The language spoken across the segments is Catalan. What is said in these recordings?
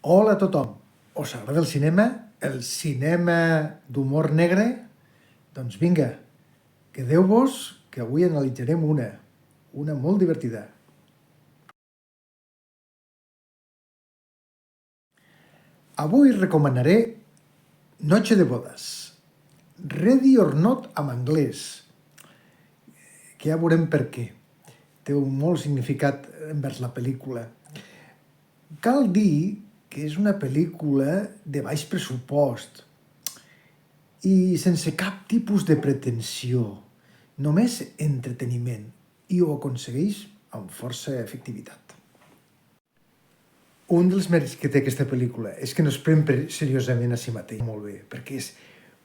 Hola a tothom. Us agrada el cinema d'humor negre? Doncs vinga, quedeu-vos que avui analitzarem una molt divertida. Avui recomanaré Noche de bodas, Ready or Not en anglès, que ja veurem per què. Té un molt significat envers la pel·lícula. Cal dir que és una pel·lícula de baix pressupost i sense cap tipus de pretensió, només entreteniment, i ho aconsegueix amb força efectivitat. Un dels mèrits que té aquesta pel·lícula és que no es pren seriosament a si mateix molt bé, perquè és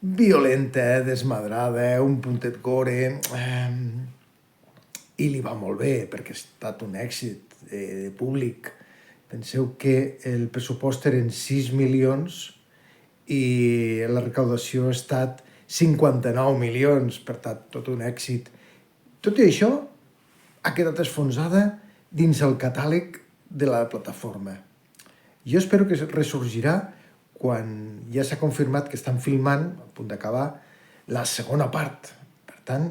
violenta, desmadrada, un puntet gore, i li va molt bé, perquè ha estat un èxit de públic. Penseu que el pressupost eren 6 milions i la recaudació ha estat 59 milions, per tant, tot un èxit. Tot i això, ha quedat esfonsada dins el catàleg de la plataforma. Jo espero que ressorgirà quan ja s'ha confirmat que estan filmant, a punt d'acabar, la segona part. Per tant,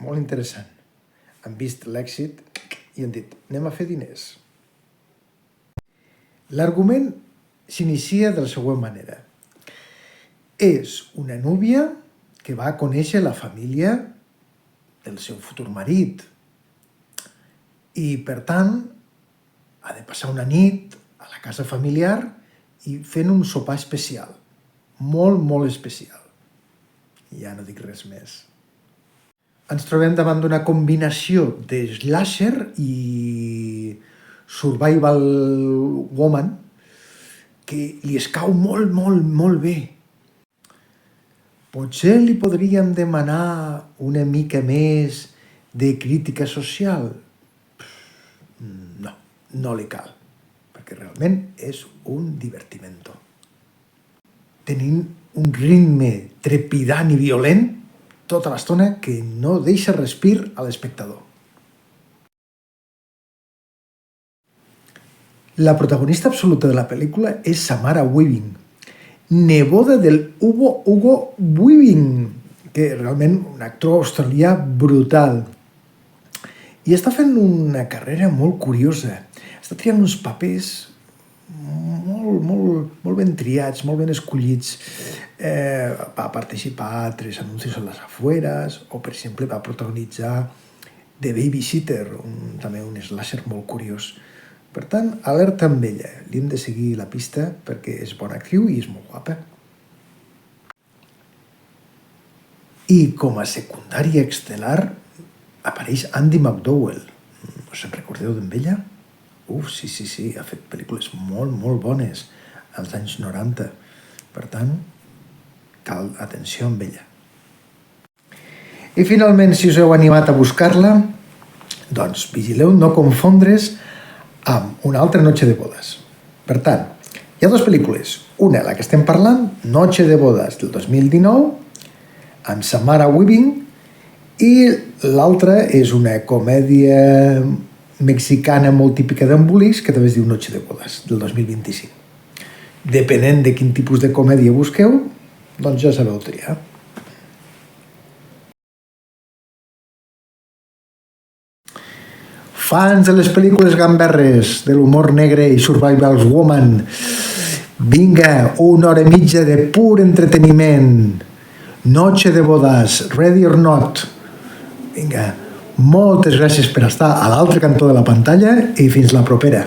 molt interessant. Han vist l'èxit i han dit, anem a fer diners. L'argument s'inicia de la següent manera. És una núvia que va conèixer la família del seu futur marit i, per tant, ha de passar una nit a la casa familiar i fent un sopar especial, molt, molt especial. Ja no dic res més. Ens trobem davant d'una combinació de slasher i survival woman que li escau molt, molt, molt bé. Potser li podríem demanar una mica més de crítica social? No, no li cal, perquè realment és un divertimento. Tenint un ritme trepidant i violent tota l'estona que no deixa respir a l'espectador. La protagonista absoluta de la pel·lícula és Samara Weaving, neboda del Hugo Weaving, que realment un actor australià brutal. I està fent una carrera molt curiosa. Està triant uns papers molt ben triats, molt ben escollits. Va participar a 3 anuncis a les afueres, o per exemple va protagonitzar The Babysitter, també un slasher molt curiós. Per tant, alerta amb ella. Li hem de seguir la pista perquè és bona actriu i és molt guapa. I com a secundària estel·lar apareix Andie MacDowell. Us en recordeu d'ella? Sí, ha fet pel·lícules molt, molt bones als anys 90. Per tant, cal atenció amb ella. I finalment, si us heu animat a buscar-la, doncs vigileu no confondre's amb una altra Noche de bodas. Per tant, hi ha dues pel·lícules. Una, la que estem parlant, Noche de bodas del 2019, amb Samara Weaving, i l'altra és una comèdia mexicana molt típica d'embolics que també es diu Noche de bodas, del 2025. Depenent de quin tipus de comèdia busqueu, doncs ja sabeu triar. Fans de les pel·lícules gamberres, de l'humor negre i survival woman, vinga, 1 hora i mitja de pur entreteniment. Noche de bodas, Ready or Not. Vinga, moltes gràcies per estar a l'altre cantó de la pantalla i fins la propera.